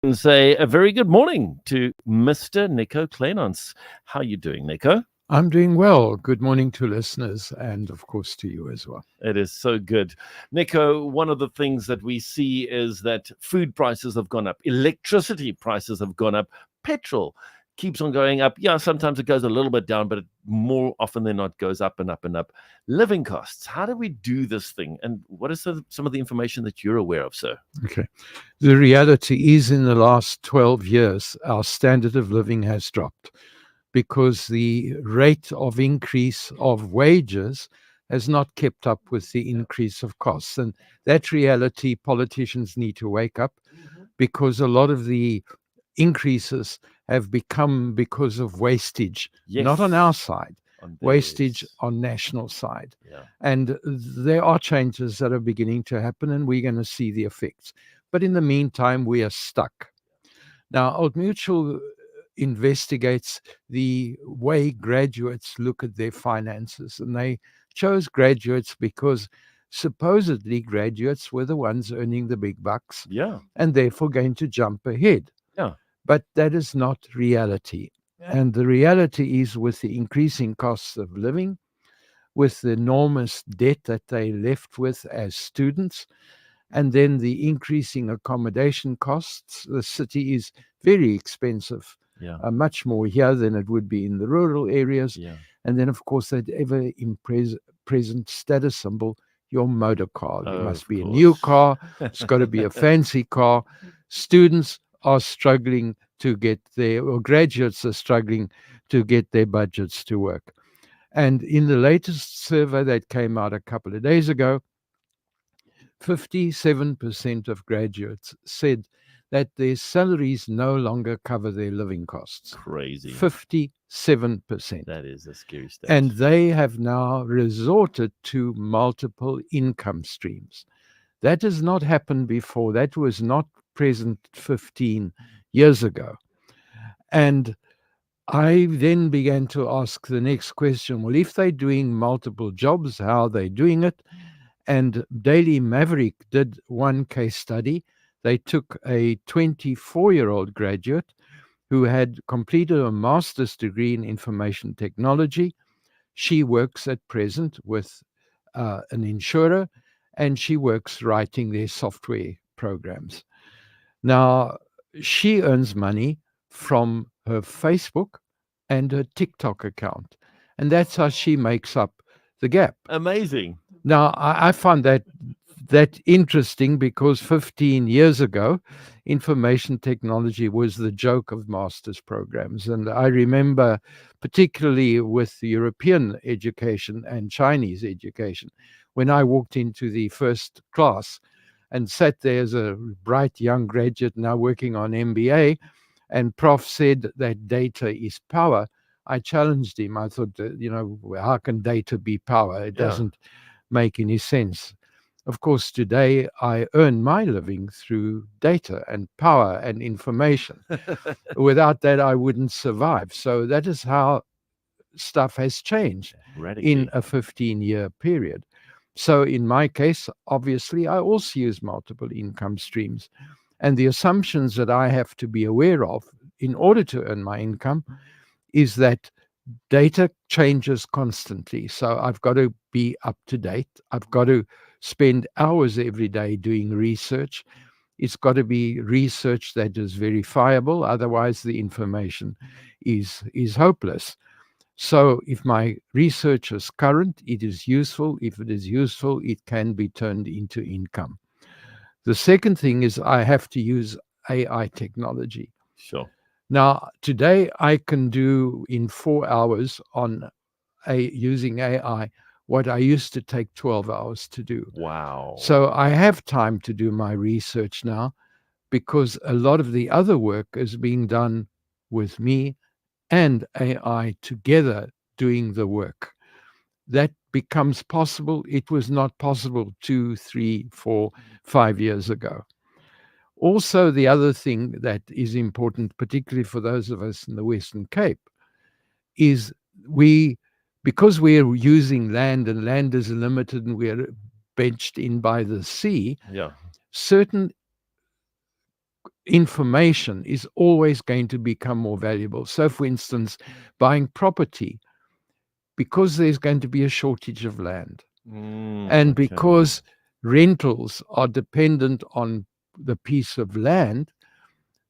And say a very good morning to Mr. Nico Kleynhans. How are you doing, Nico? I'm doing well. Good morning to listeners and, of course, to you as well. It is so good. Nico, one of the things that we see is that food prices have gone up, electricity prices have gone up, petrol keeps on going up. Yeah, sometimes it goes a little bit down, but it more often than not goes up and up and up. Living costs. How do we do this thing? And what is some of the information that you're aware of, sir? Okay. The reality is in the last 12 years, our standard of living has dropped because the rate of increase of wages has not kept up with the increase of costs. And that reality, politicians need to wake up because a lot of the increases have become because of wastage, not on our side, wastage on national side. Yeah. And there are changes that are beginning to happen, and we're going to see the effects. But in the meantime, we are stuck. Now, Old Mutual investigates the way graduates look at their finances, and they chose graduates because supposedly graduates were the ones earning the big bucks, Yeah. and therefore going to jump ahead. Yeah. But that is not reality. And the reality is, with the increasing costs of living, with the enormous debt that they left with as students, and then the increasing accommodation costs, the city is very expensive, Yeah. much more here than it would be in the rural areas. Yeah. And then, of course, that ever present status symbol, your motor car. There must be a new car. It's got to be a fancy car. Students are struggling to get or graduates are struggling to get their budgets to work. And in the latest survey that came out a couple of days ago, 57% of graduates said that their salaries no longer cover their living costs. Crazy. 57%. That is a scary stat. And they have now resorted to multiple income streams. That has not happened before. That was not present 15 years ago. And I then began to ask the next question, well, if they're doing multiple jobs, how are they doing it? And Daily Maverick did one case study. They took a 24-year-old graduate who had completed a master's degree in information technology. She works at present with an insurer, and she works writing their software programs. Now, she earns money from her Facebook and her TikTok account, and that's how she makes up the gap. Amazing. Now, I find that interesting because 15 years ago, information technology was the joke of master's programs. And I remember, particularly with European education and Chinese education, when I walked into the first class and sat there as a bright young graduate now working on MBA, and Prof said that data is power, I challenged him. I thought, how can data be power? It doesn't make any sense. Of course, today I earn my living through data and power and information. Without that, I wouldn't survive. So that is how stuff has changed in a 15-year period. So in my case, obviously, I also use multiple income streams. And the assumptions that I have to be aware of in order to earn my income is that data changes constantly. So I've got to be up to date. I've got to spend hours every day doing research. It's got to be research that is verifiable. Otherwise, the information is hopeless. So if my research is current, it is useful. If it is useful, it can be turned into income. The second thing is I have to use AI technology. Sure. Now, today I can do in 4 hours using AI what I used to take 12 hours to do. Wow. So I have time to do my research now because a lot of the other work is being done with me and AI together doing the work. That becomes possible. It was not possible 2, 3, 4, 5 years ago. Also, the other thing that is important, particularly for those of us in the Western Cape, is because we're using land and land is limited and we're benched in by the sea, Yeah. certain information is always going to become more valuable. So, for instance, buying property, because there's going to be a shortage of land, and because rentals are dependent on the piece of land,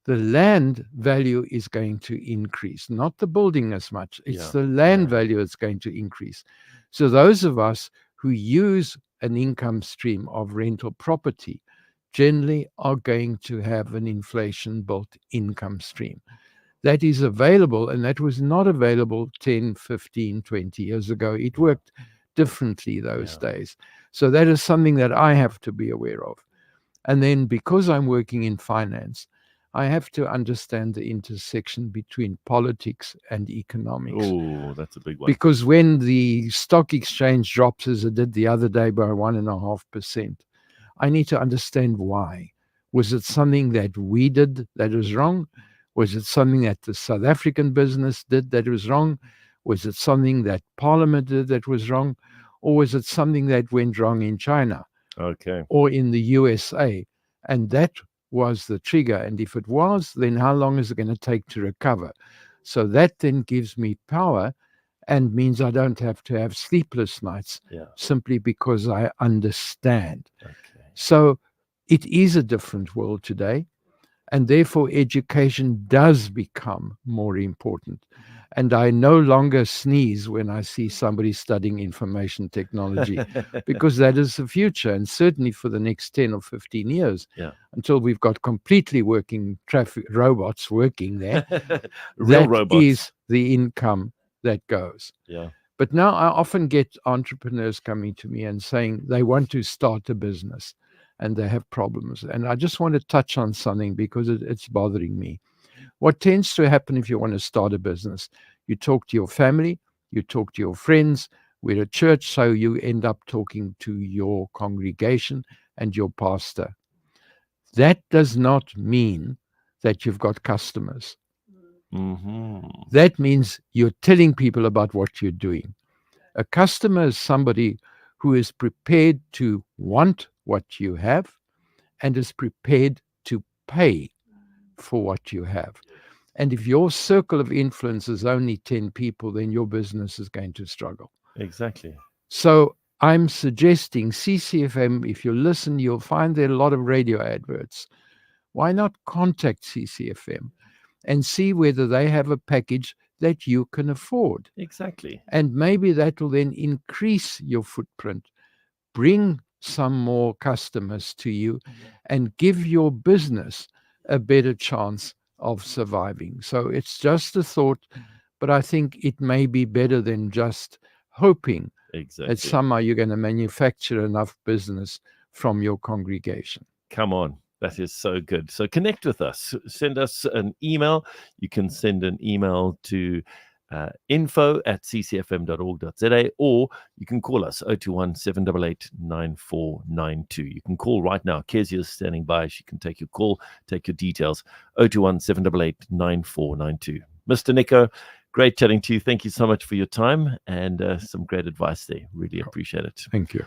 the land value is going to increase, not the building as much. It's the land value that's going to increase. So those of us who use an income stream of rental property generally are going to have an inflation-built income stream. That is available, and that was not available 10, 15, 20 years ago. It worked differently those days. So that is something that I have to be aware of. And then because I'm working in finance, I have to understand the intersection between politics and economics. Oh, that's a big one. Because when the stock exchange drops, as it did the other day, by 1.5%, I need to understand why. Was it something that we did that was wrong? Was it something that the South African business did that was wrong? Was it something that Parliament did that was wrong? Or was it something that went wrong in China? Or in the USA? And that was the trigger. And if it was, then how long is it going to take to recover? So that then gives me power and means I don't have to have sleepless nights simply because I understand. So it is a different world today. And therefore, education does become more important. And I no longer sneeze when I see somebody studying information technology, because that is the future. And certainly for the next 10 or 15 years, until we've got completely working traffic robots working there, Real that robots. is the income that goes. But now I often get entrepreneurs coming to me and saying they want to start a business and they have problems. And I just want to touch on something because it's bothering me. What tends to happen if you want to start a business, you talk to your family, you talk to your friends. We're a church, so you end up talking to your congregation and your pastor. That does not mean that you've got customers. That means you're telling people about what you're doing. A customer is somebody who is prepared to want what you have and is prepared to pay for what you have. And if your circle of influence is only 10 people, then your business is going to struggle. Exactly. So I'm suggesting CCFM, if you listen, you'll find there a lot of radio adverts. Why not contact CCFM and see whether they have a package that you can afford? Exactly. And maybe that will then increase your footprint, bring some more customers to you, and give your business a better chance of surviving. So it's just a thought, but I think it may be better than just hoping that somehow you're going to manufacture enough business from your congregation. Come on. That is so good. So connect with us. Send us an email. You can send an email to info@ccfm.org.za, or you can call us 021 788 9492. You can call right now. Kezia is standing by. She can take your call, take your details. 021 788 9492. Mr. Nico, great chatting to you. Thank you so much for your time and some great advice there. Really appreciate it. Thank you.